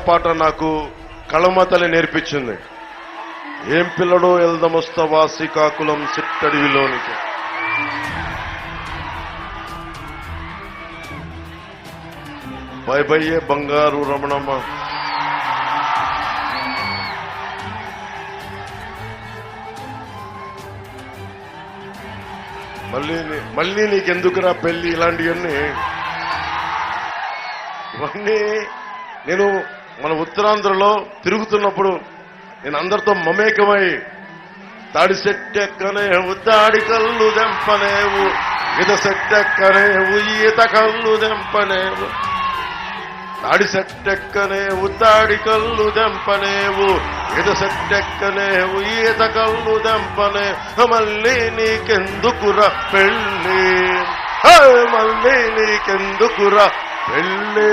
పాట నాకు కళమ తల్లి నేర్పించింది. ఏం పిల్లడో ఎల్దమొస్తవా శ్రీకాకుళం సిట్టడివిలోనికి. బై బయ్యే బంగారు రమణమ్మ. మళ్ళీ నీకెందుకురా పెళ్లి, ఇలాంటివన్నీ ఇవన్నీ నేను మన ఉత్తరాంధ్రలో తిరుగుతున్నప్పుడు నేను అందరితో మమేకమై తాడి సెట్టెక్కనేవు తాడి కళ్ళు దెంపనేవు, ఈత సెట్టెక్కనేవు ఈత కళ్ళు దెంపనేవు, తాడి సెట్టెక్కనేవు తాడి కళ్ళు దెంపనేవు, ఈత సెట్టెక్కనేవు ఈత కళ్ళు దెంపనే. మళ్ళీ నీకెందుకురా పెళ్ళి, మళ్ళీ నీకెందుకురా పెళ్ళి.